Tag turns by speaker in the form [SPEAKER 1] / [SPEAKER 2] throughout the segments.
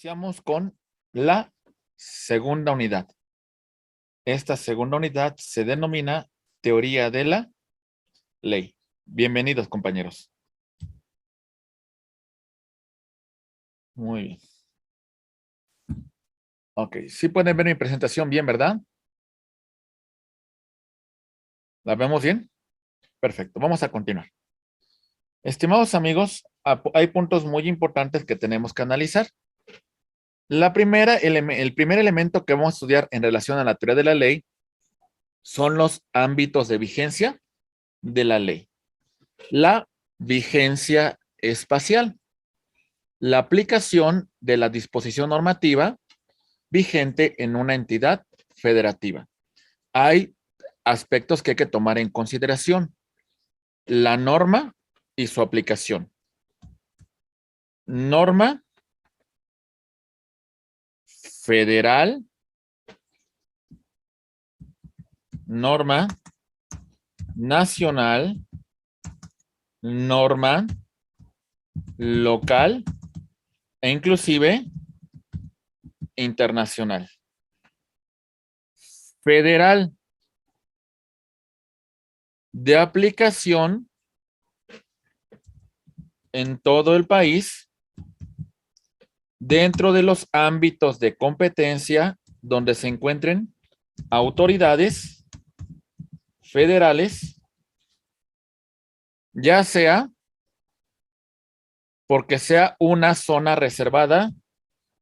[SPEAKER 1] Iniciamos con la segunda unidad. Esta segunda unidad se denomina teoría de la ley. Bienvenidos, compañeros. Muy bien. Ok, sí pueden ver mi presentación bien, ¿verdad? ¿La vemos bien? Perfecto, vamos a continuar. Estimados amigos, hay puntos muy importantes que tenemos que analizar. El primer elemento que vamos a estudiar en relación a la teoría de la ley son los ámbitos de vigencia de la ley. La vigencia espacial, la aplicación de la disposición normativa vigente en una entidad federativa. Hay aspectos que hay que tomar en consideración. La norma y su aplicación. Norma federal, norma nacional, norma local e inclusive internacional. Federal, de aplicación en todo el país dentro de los ámbitos de competencia donde se encuentren autoridades federales, ya sea porque sea una zona reservada,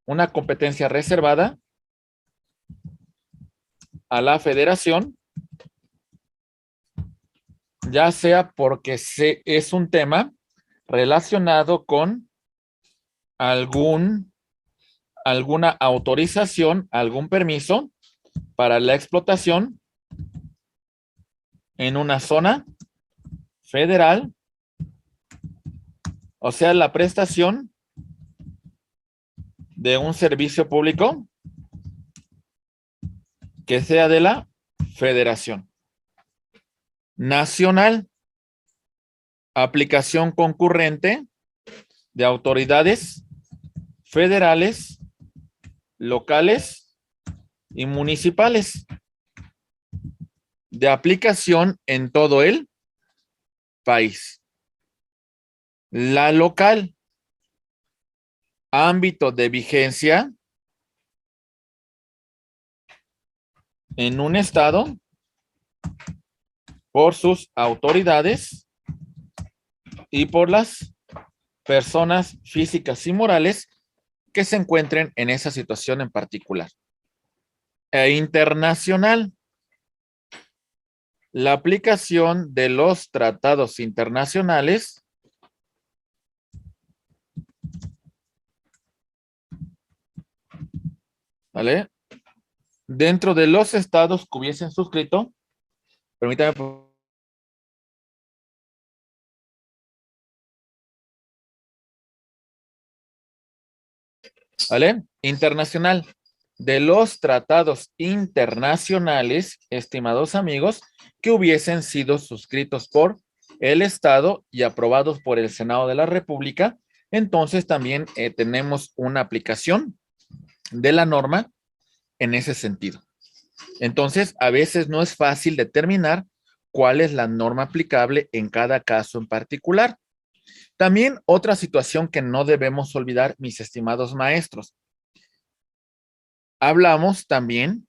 [SPEAKER 1] una competencia reservada a la federación, ya sea porque es un tema relacionado con alguna autorización, algún permiso para la explotación en una zona federal, o sea, la prestación de un servicio público que sea de la federación. Nacional, aplicación concurrente de autoridades federales, locales y municipales, de aplicación en todo el país. La local, ámbito de vigencia en un estado por sus autoridades y por las personas físicas y morales que se encuentren en esa situación en particular. E internacional, la aplicación de los tratados internacionales ¿vale? Dentro de los estados que hubiesen suscrito, permítame. ¿Vale? Internacional. De los tratados internacionales, estimados amigos, que hubiesen sido suscritos por el Estado y aprobados por el Senado de la República, entonces también tenemos una aplicación de la norma en ese sentido. Entonces, a veces no es fácil determinar cuál es la norma aplicable en cada caso en particular. También otra situación que no debemos olvidar, mis estimados maestros. Hablamos también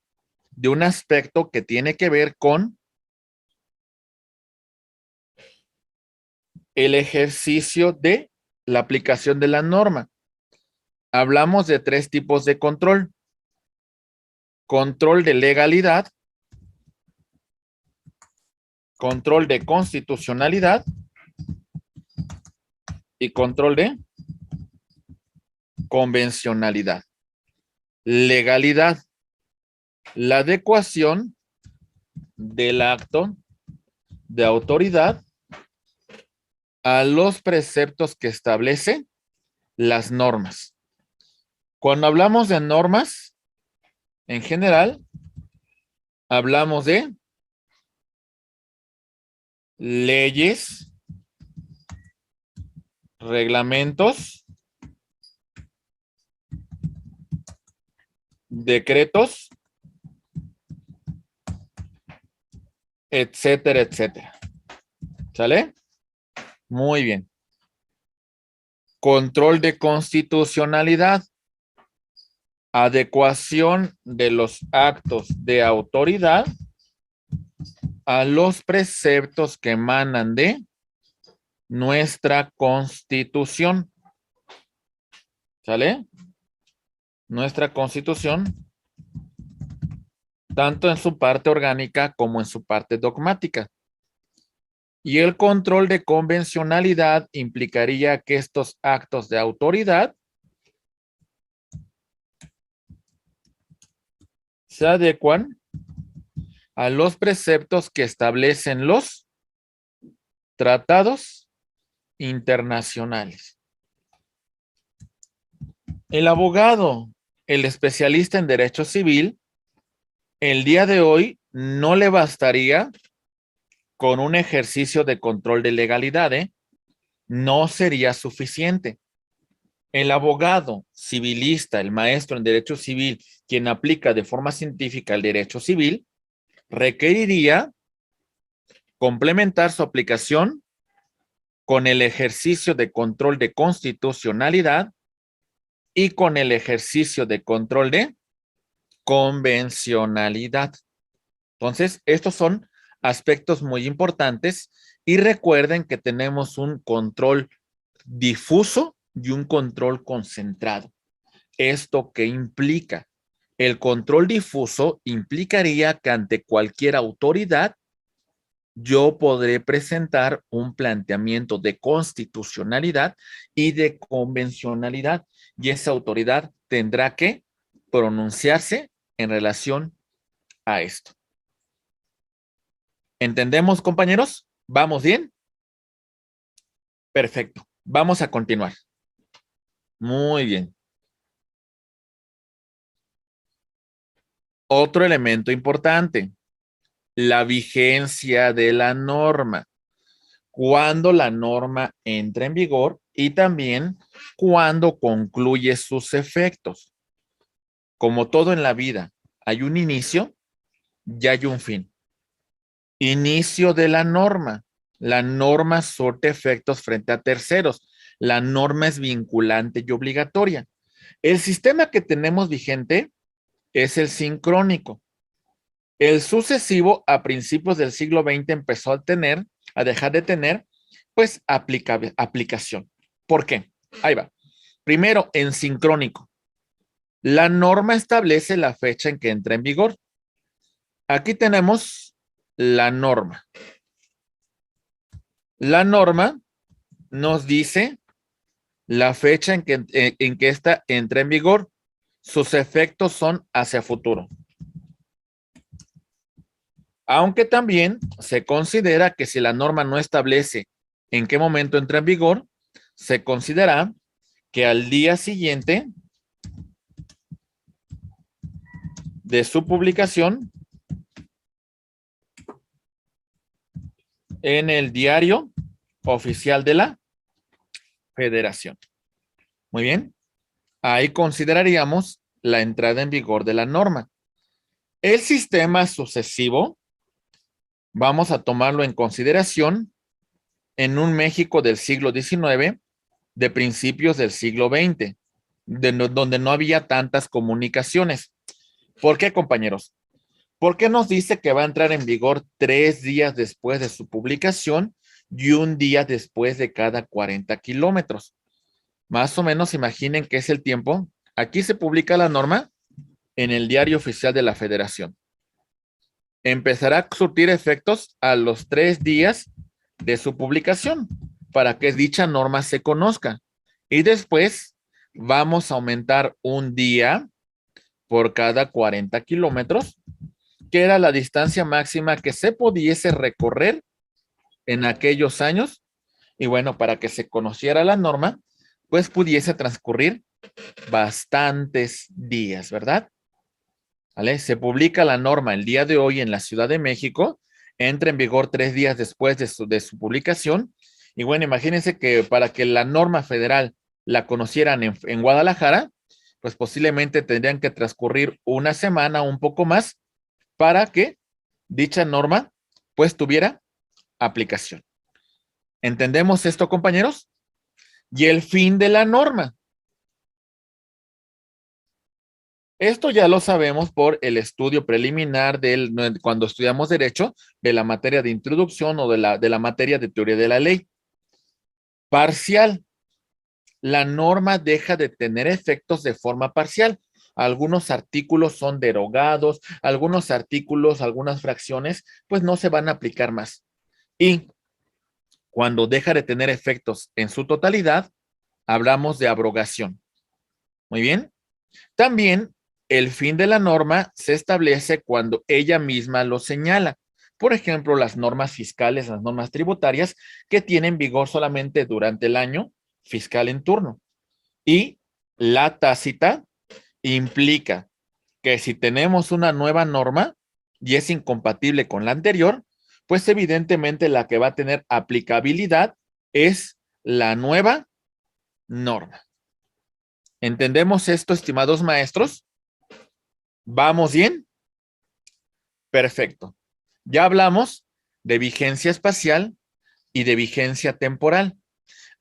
[SPEAKER 1] de un aspecto que tiene que ver con el ejercicio de la aplicación de la norma. Hablamos de tres tipos de control. Control de legalidad, control de constitucionalidad y control de convencionalidad. Legalidad, la adecuación del acto de autoridad a los preceptos que establece las normas. Cuando hablamos de normas, en general, hablamos de leyes, reglamentos decretos, etcétera, etcétera. ¿Sale? Muy bien. Control de constitucionalidad. Adecuación de los actos de autoridad a los preceptos que emanan de nuestra Constitución. ¿Sale? Nuestra Constitución, tanto en su parte orgánica como en su parte dogmática. Y el control de convencionalidad implicaría que estos actos de autoridad se adecuan a los preceptos que establecen los tratados internacionales. El abogado, el especialista en derecho civil, el día de hoy no le bastaría con un ejercicio de control de legalidad, no sería suficiente. El abogado civilista, el maestro en derecho civil, quien aplica de forma científica el derecho civil, requeriría complementar su aplicación con el ejercicio de control de constitucionalidad y con el ejercicio de control de convencionalidad. Entonces, estos son aspectos muy importantes y recuerden que tenemos un control difuso y un control concentrado. ¿Esto qué implica? El control difuso implicaría que ante cualquier autoridad yo podré presentar un planteamiento de constitucionalidad y de convencionalidad, y esa autoridad tendrá que pronunciarse en relación a esto. ¿Entendemos, compañeros? ¿Vamos bien? Perfecto. Vamos a continuar. Muy bien. Otro elemento importante, la vigencia de la norma. Cuando la norma entra en vigor y también cuando concluye sus efectos. Como todo en la vida, hay un inicio y hay un fin. Inicio de la norma. La norma surte efectos frente a terceros. La norma es vinculante y obligatoria. El sistema que tenemos vigente es el sincrónico. El sucesivo a principios del siglo XX empezó a dejar de tener, pues, aplicación. ¿Por qué? Ahí va. Primero, en sincrónico. La norma establece la fecha en que entra en vigor. Aquí tenemos la norma. La norma nos dice la fecha en que esta entra en vigor. Sus efectos son hacia futuro. Aunque también se considera que si la norma no establece en qué momento entra en vigor, se considera que al día siguiente de su publicación en el diario oficial de la Federación. Muy bien. Ahí consideraríamos la entrada en vigor de la norma. El sistema sucesivo, vamos a tomarlo en consideración en un México del siglo XIX, de principios del siglo XX, donde no había tantas comunicaciones. ¿Por qué, compañeros? Porque nos dice que va a entrar en vigor 3 días después de su publicación y un día después de cada 40 kilómetros. Más o menos imaginen que es el tiempo. Aquí se publica la norma en el diario oficial de la Federación. Empezará a surtir efectos a los 3 días de su publicación para que dicha norma se conozca. Y después vamos a aumentar un día por cada 40 kilómetros, que era la distancia máxima que se pudiese recorrer en aquellos años. Y bueno, para que se conociera la norma, pues pudiese transcurrir bastantes días, ¿verdad? ¿Vale? Se publica la norma el día de hoy en la Ciudad de México, entra en vigor 3 días después de su publicación. Y bueno, imagínense que para que la norma federal la conocieran en Guadalajara, pues posiblemente tendrían que transcurrir una semana o un poco más para que dicha norma pues tuviera aplicación. ¿Entendemos esto, compañeros? Y el fin de la norma. Esto ya lo sabemos por el estudio preliminar cuando estudiamos derecho, de la materia de introducción o de la materia de teoría de la ley. Parcial. La norma deja de tener efectos de forma parcial. Algunos artículos son derogados, algunos artículos, algunas fracciones, pues no se van a aplicar más. Y cuando deja de tener efectos en su totalidad, hablamos de abrogación. Muy bien. También el fin de la norma se establece cuando ella misma lo señala. Por ejemplo, las normas fiscales, las normas tributarias que tienen vigor solamente durante el año fiscal en turno. Y la tácita implica que si tenemos una nueva norma y es incompatible con la anterior, pues evidentemente la que va a tener aplicabilidad es la nueva norma. ¿Entendemos esto, estimados maestros? ¿Vamos bien? Perfecto. Ya hablamos de vigencia espacial y de vigencia temporal.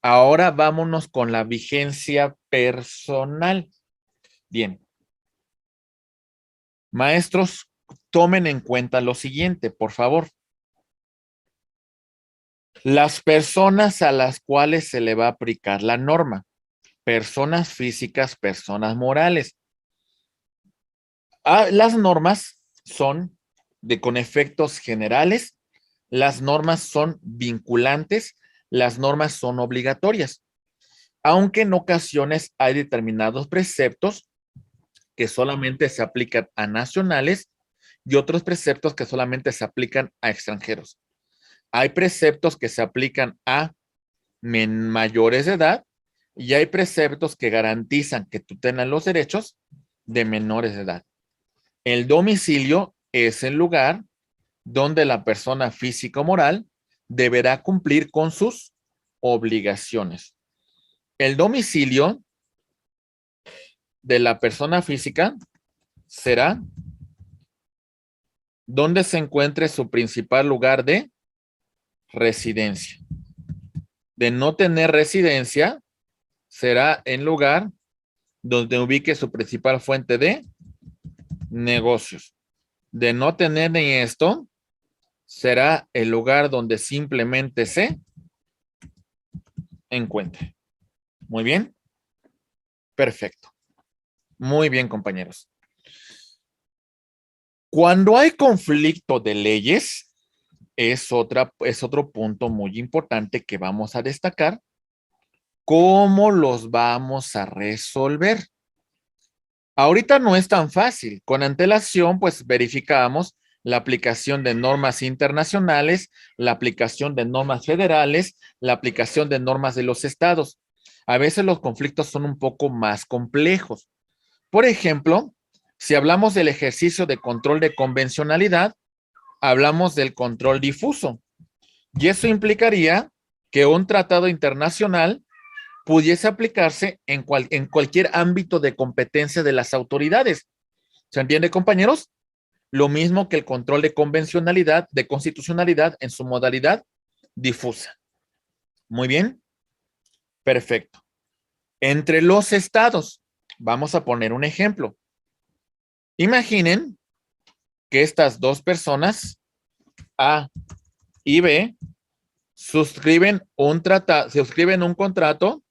[SPEAKER 1] Ahora vámonos con la vigencia personal. Bien. Maestros, tomen en cuenta lo siguiente, por favor. Las personas a las cuales se le va a aplicar la norma. Personas físicas, personas morales. Las normas son con efectos generales, las normas son vinculantes, las normas son obligatorias, aunque en ocasiones hay determinados preceptos que solamente se aplican a nacionales y otros preceptos que solamente se aplican a extranjeros. Hay preceptos que se aplican a mayores de edad y hay preceptos que garantizan que tutelan los derechos de menores de edad. El domicilio es el lugar donde la persona física o moral deberá cumplir con sus obligaciones. El domicilio de la persona física será donde se encuentre su principal lugar de residencia. De no tener residencia, será en lugar donde ubique su principal fuente de negocios. De no tener ni esto, será el lugar donde simplemente se encuentre. Muy bien. Perfecto. Muy bien, compañeros. Cuando hay conflicto de leyes, es otro punto muy importante que vamos a destacar. ¿Cómo los vamos a resolver? Ahorita no es tan fácil. Con antelación, pues verificamos la aplicación de normas internacionales, la aplicación de normas federales, la aplicación de normas de los estados. A veces los conflictos son un poco más complejos. Por ejemplo, si hablamos del ejercicio de control de convencionalidad, hablamos del control difuso. Y eso implicaría que un tratado internacional pudiese aplicarse en cualquier ámbito de competencia de las autoridades. ¿Se entiende, compañeros? Lo mismo que el control de convencionalidad, de constitucionalidad en su modalidad difusa. Muy bien. Perfecto. Entre los estados, vamos a poner un ejemplo. Imaginen que estas dos personas, A y B, suscriben un contrato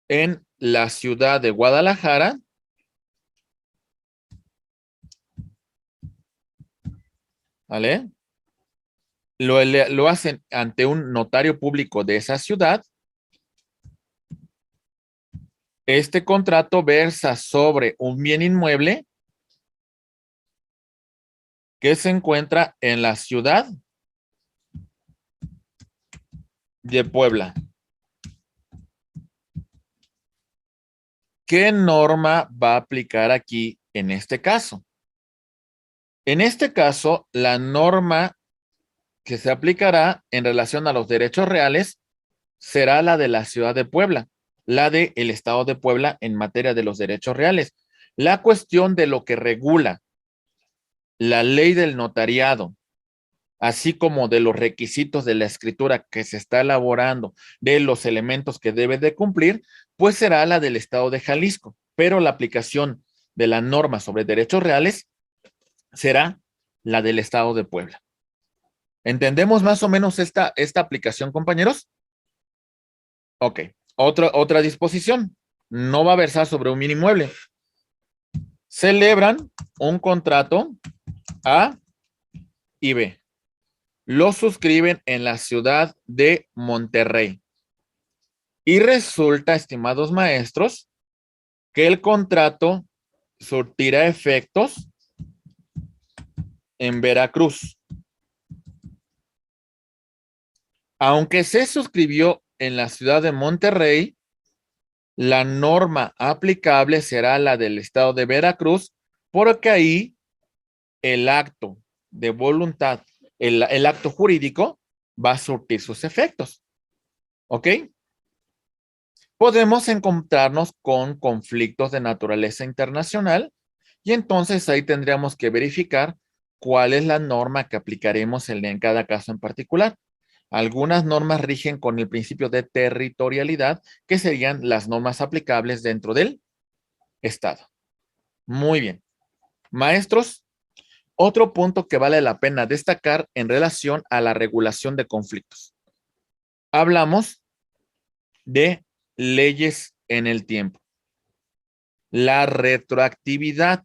[SPEAKER 1] en la ciudad de Guadalajara, ¿vale? Lo hacen ante un notario público de esa ciudad. Este contrato versa sobre un bien inmueble que se encuentra en la ciudad de Puebla. ¿Qué norma va a aplicar aquí en este caso? En este caso, la norma que se aplicará en relación a los derechos reales será la de la ciudad de Puebla. la de el Estado de Puebla en materia de los derechos reales. La cuestión de lo que regula la ley del notariado, así como de los requisitos de la escritura que se está elaborando, de los elementos que debe de cumplir, pues será la del Estado de Jalisco, pero la aplicación de la norma sobre derechos reales será la del Estado de Puebla. ¿Entendemos más o menos esta aplicación, compañeros? Ok. Otra disposición. No va a versar sobre un inmueble. Celebran un contrato A y B. Lo suscriben en la ciudad de Monterrey. Y resulta, estimados maestros, que el contrato surtirá efectos en Veracruz. Aunque se suscribió en la ciudad de Monterrey, la norma aplicable será la del estado de Veracruz, porque ahí el acto de voluntad, el acto jurídico va a surtir sus efectos. ¿Ok? Podemos encontrarnos con conflictos de naturaleza internacional y entonces ahí tendríamos que verificar cuál es la norma que aplicaremos en cada caso en particular. Algunas normas rigen con el principio de territorialidad, que serían las normas aplicables dentro del Estado. Muy bien. Maestros, otro punto que vale la pena destacar en relación a la regulación de conflictos. Hablamos de leyes en el tiempo. La retroactividad.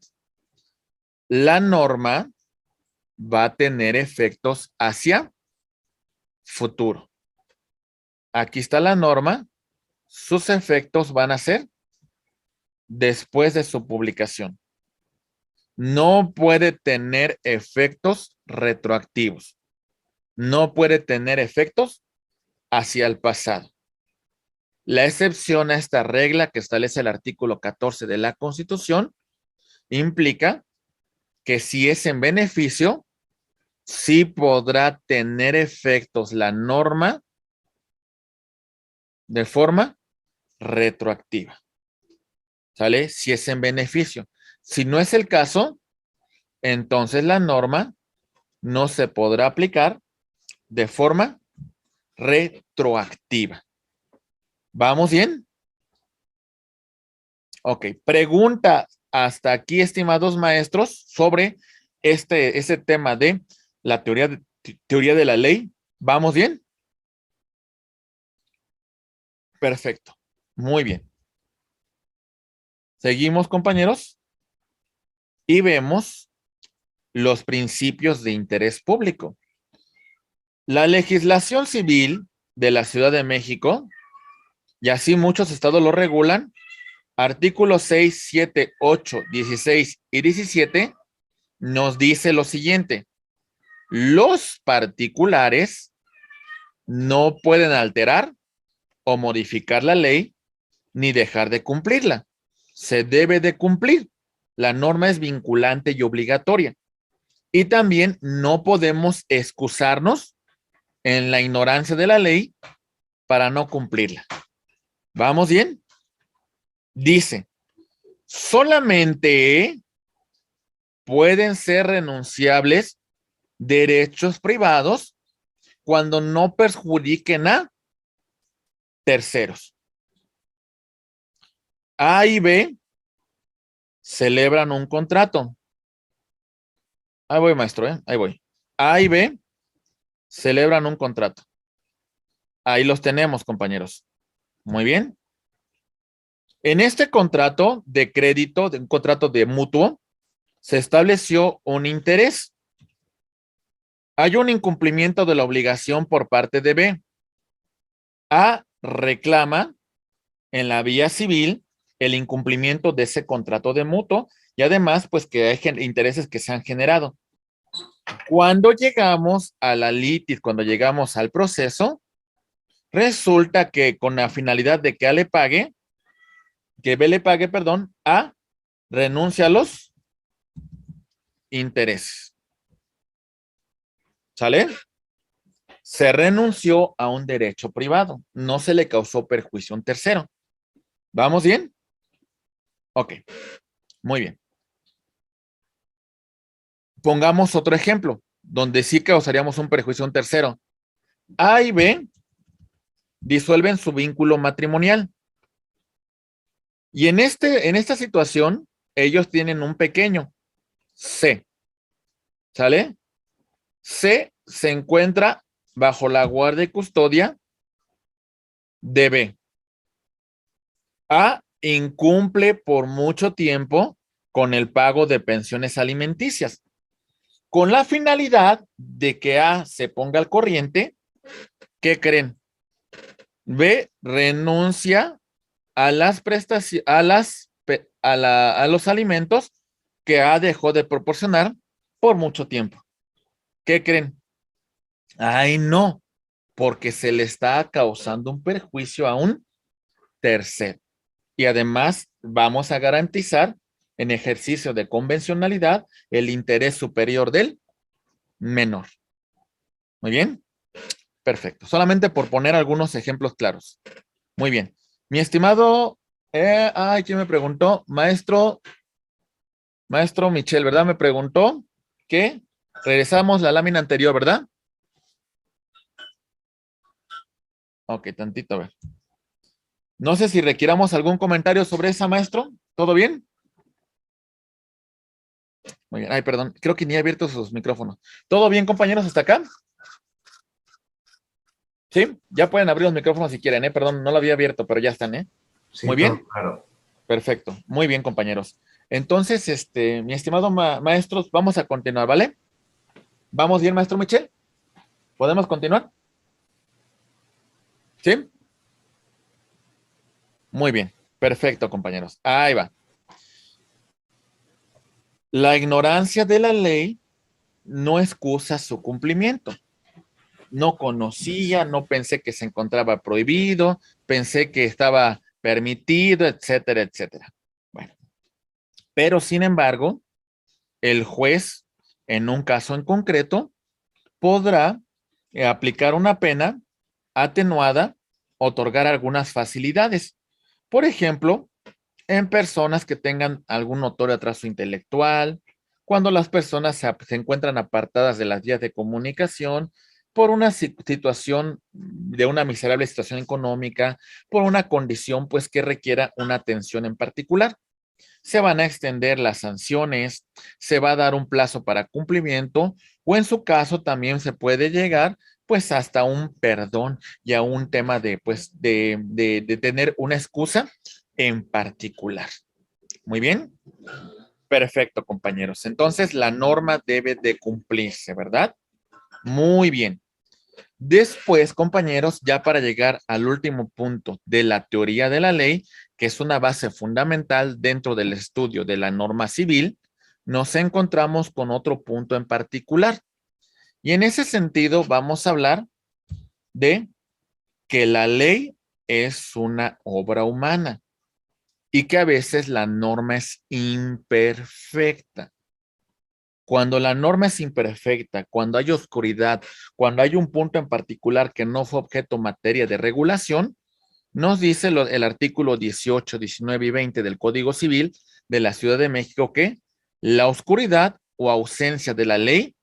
[SPEAKER 1] La norma va a tener efectos hacia futuro. Aquí está la norma. Sus efectos van a ser después de su publicación. No puede tener efectos retroactivos. No puede tener efectos hacia el pasado. La excepción a esta regla que establece el artículo 14 de la Constitución implica que si es en beneficio, sí podrá tener efectos la norma de forma retroactiva. ¿Sale? Si es en beneficio. Si no es el caso, entonces la norma no se podrá aplicar de forma retroactiva. ¿Vamos bien? Ok. Pregunta hasta aquí, estimados maestros, sobre ese tema de la teoría de la ley. ¿Vamos bien? Perfecto. Muy bien. Seguimos, compañeros, y vemos los principios de interés público. La legislación civil de la Ciudad de México, y así muchos estados lo regulan, artículos 6, 7, 8, 16 y 17, nos dice lo siguiente: los particulares no pueden alterar o modificar la ley ni dejar de cumplirla. Se debe de cumplir. La norma es vinculante y obligatoria. Y también no podemos excusarnos en la ignorancia de la ley para no cumplirla. ¿Vamos bien? Dice, solamente pueden ser renunciables derechos privados cuando no perjudiquen a terceros. A y B celebran un contrato. Ahí voy, maestro, ahí voy. A y B celebran un contrato. Ahí los tenemos, compañeros. Muy bien. En este contrato de crédito, de un contrato de mutuo, se estableció un interés. Hay un incumplimiento de la obligación por parte de B. A reclama en la vía civil el incumplimiento de ese contrato de mutuo y además, pues que hay intereses que se han generado. Cuando llegamos a la litis, cuando llegamos al proceso, resulta que con la finalidad de que A le pague, que B le pague, perdón, A renuncia a los intereses. ¿Sale? Se renunció a un derecho privado, no se le causó perjuicio a un tercero. ¿Vamos bien? Ok, muy bien. Pongamos otro ejemplo, donde sí causaríamos un perjuicio a un tercero. A y B disuelven su vínculo matrimonial. Y en esta situación, ellos tienen un pequeño C. ¿Sale? C se encuentra bajo la guardia y custodia de B. A incumple por mucho tiempo con el pago de pensiones alimenticias, con la finalidad de que A se ponga al corriente. ¿Qué creen? B renuncia a las prestaciones, a los alimentos que A dejó de proporcionar por mucho tiempo. ¿Qué creen? Ay, no, porque se le está causando un perjuicio a un tercero. Y además vamos a garantizar en ejercicio de convencionalidad el interés superior del menor. Muy bien, perfecto. Solamente por poner algunos ejemplos claros. Muy bien. Mi estimado, ¿quién me preguntó? Maestro Michel, ¿verdad? Me preguntó que regresamos la lámina anterior, ¿verdad? Ok, tantito, a ver. No sé si requiramos algún comentario sobre esa, maestro. ¿Todo bien? Muy bien. Ay, perdón. Creo que ni he abierto sus micrófonos. ¿Todo bien, compañeros, hasta acá? Sí, ya pueden abrir los micrófonos si quieren, ¿eh? Perdón, no lo había abierto, pero ya están, ¿eh?
[SPEAKER 2] Sí,
[SPEAKER 1] Muy
[SPEAKER 2] todo
[SPEAKER 1] bien.
[SPEAKER 2] claro.
[SPEAKER 1] Perfecto. Muy bien, compañeros. Entonces, mi estimado maestros, vamos a continuar, ¿vale? ¿Vamos bien, maestro Michel? ¿Podemos continuar? ¿Sí? Muy bien. Perfecto, compañeros. Ahí va. La ignorancia de la ley no excusa su cumplimiento. No conocía, no pensé que se encontraba prohibido, pensé que estaba permitido, etcétera, etcétera. Bueno, pero sin embargo, el juez, en un caso en concreto, podrá aplicar una pena atenuada, otorgar algunas facilidades. Por ejemplo, en personas que tengan algún notorio atraso intelectual, cuando las personas se encuentran apartadas de las vías de comunicación por una situación de una miserable situación económica, por una condición pues que requiera una atención en particular. Se van a extender las sanciones, se va a dar un plazo para cumplimiento o en su caso también se puede llegar pues hasta un perdón y a un tema de pues de tener una excusa en particular. Muy bien. Perfecto, compañeros. Entonces, la norma debe de cumplirse, ¿verdad? Muy bien. Después, compañeros, ya para llegar al último punto de la teoría de la ley, que es una base fundamental dentro del estudio de la norma civil, nos encontramos con otro punto en particular. Y en ese sentido, vamos a hablar de que la ley es una obra humana y que a veces la norma es imperfecta. Cuando la norma es imperfecta, cuando hay oscuridad, cuando hay un punto en particular que no fue objeto materia de regulación, nos dice el artículo 18, 19 y 20 del Código Civil de la Ciudad de México que la oscuridad o ausencia de la ley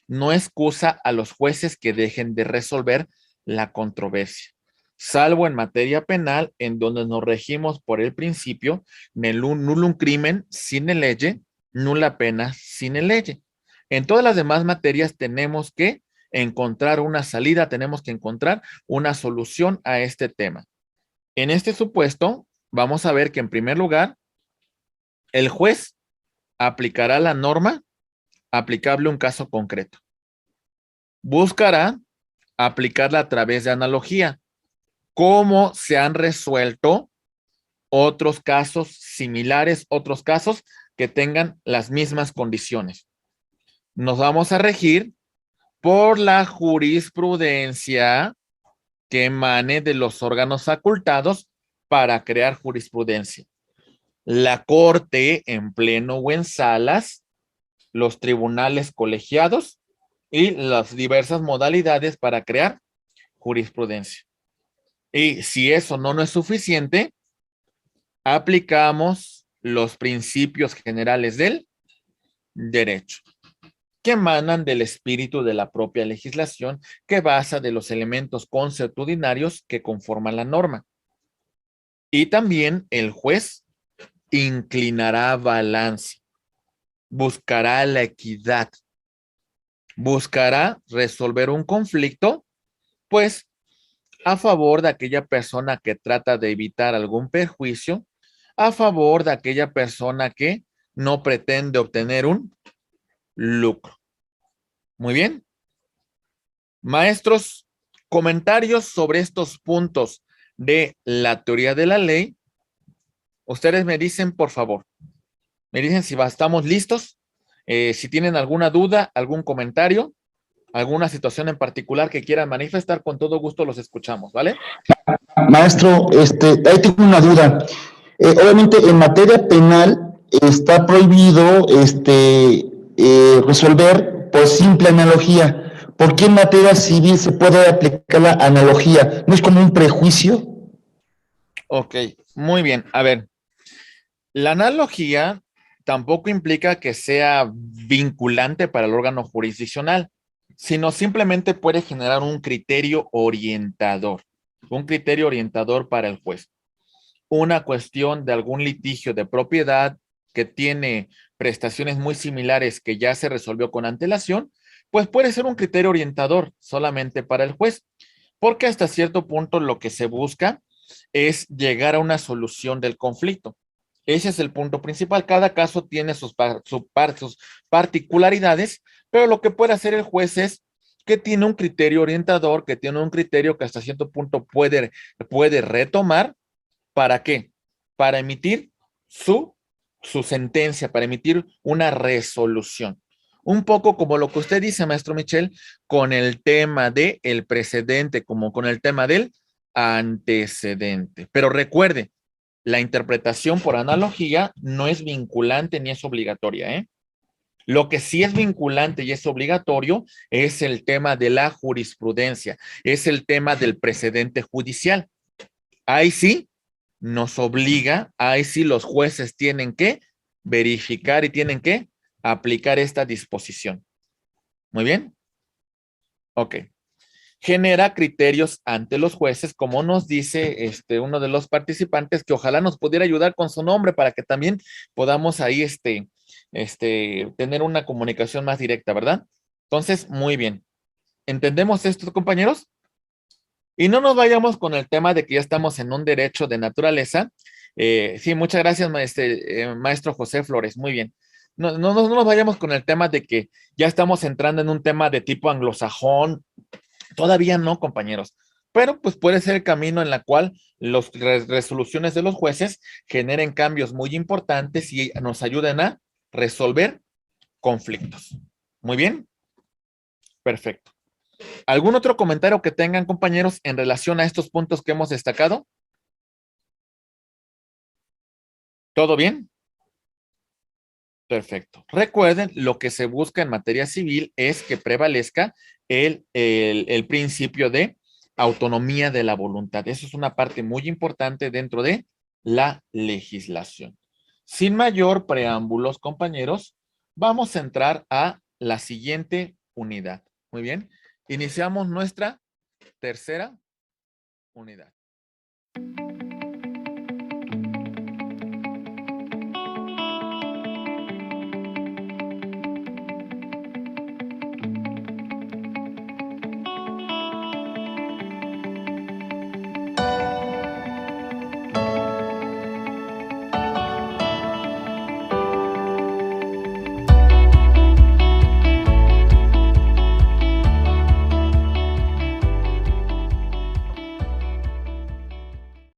[SPEAKER 1] no excusa a los jueces que dejen de resolver la controversia, salvo en materia penal, en donde nos regimos por el principio nullum crimen sine lege, nulla pena sine lege. En todas las demás materias tenemos que encontrar una salida, tenemos que encontrar una solución a este tema. En este supuesto, vamos a ver que en primer lugar, el juez aplicará la norma aplicable a un caso concreto. Buscará aplicarla a través de analogía. ¿Cómo se han resuelto otros casos similares, otros casos que tengan las mismas condiciones? Nos vamos a regir por la jurisprudencia que emane de los órganos facultados para crear jurisprudencia. La corte en pleno o en salas, los tribunales colegiados y las diversas modalidades para crear jurisprudencia. Y si eso no es suficiente, aplicamos los principios generales del derecho, que emanan del espíritu de la propia legislación, que basa de los elementos consuetudinarios que conforman la norma. Y también el juez inclinará balance, buscará la equidad, buscará resolver un conflicto, pues a favor de aquella persona que trata de evitar algún perjuicio, a favor de aquella persona que no pretende obtener un lucro. Muy bien. Maestros, comentarios sobre estos puntos de la teoría de la ley. Ustedes me dicen, por favor, me dicen si estamos listos, si tienen alguna duda, algún comentario, alguna situación en particular que quieran manifestar, con todo gusto los escuchamos, ¿vale?
[SPEAKER 2] Maestro, ahí tengo una duda. Obviamente en materia penal está prohibido resolver por simple analogía. ¿Por qué en materia civil se puede aplicar la analogía? ¿No es como un prejuicio?
[SPEAKER 1] Ok, muy bien. A ver, la analogía tampoco implica que sea vinculante para el órgano jurisdiccional, sino simplemente puede generar un criterio orientador para el juez. Una cuestión de algún litigio de propiedad que tiene prestaciones muy similares que ya se resolvió con antelación, pues puede ser un criterio orientador solamente para el juez, porque hasta cierto punto lo que se busca es llegar a una solución del conflicto. Ese es el punto principal. Cada caso tiene sus particularidades, pero lo que puede hacer el juez es que tiene un criterio orientador, que tiene un criterio que hasta cierto punto puede retomar. ¿Para qué? Para emitir su sentencia, para emitir una resolución. Un poco como lo que usted dice, maestro Michel, con el tema del precedente, como con el tema del antecedente. Pero recuerde, la interpretación por analogía no es vinculante ni es obligatoria, ¿eh? Lo que sí es vinculante y es obligatorio es el tema de la jurisprudencia, es el tema del precedente judicial. Ahí sí nos obliga, ahí sí los jueces tienen que verificar y tienen que aplicar esta disposición. Muy bien. Ok. Genera criterios ante los jueces, como nos dice uno de los participantes, que ojalá nos pudiera ayudar con su nombre para que también podamos ahí tener una comunicación más directa, ¿verdad? Entonces, muy bien. ¿Entendemos esto, compañeros? Y no nos vayamos con el tema de que ya estamos en un derecho de naturaleza. Sí, muchas gracias, maestro José Flores. Muy bien. No nos vayamos con el tema de que ya estamos entrando en un tema de tipo anglosajón. Todavía no, compañeros. Pero pues puede ser el camino en la cual las resoluciones de los jueces generen cambios muy importantes y nos ayuden a resolver conflictos. Muy bien. Perfecto. ¿Algún otro comentario que tengan, compañeros, en relación a estos puntos que hemos destacado? ¿Todo bien? Perfecto. Recuerden, lo que se busca en materia civil es que prevalezca el principio de autonomía de la voluntad. Eso es una parte muy importante dentro de la legislación. Sin mayor preámbulos, compañeros, vamos a entrar a la siguiente unidad. Muy bien. Iniciamos nuestra tercera unidad.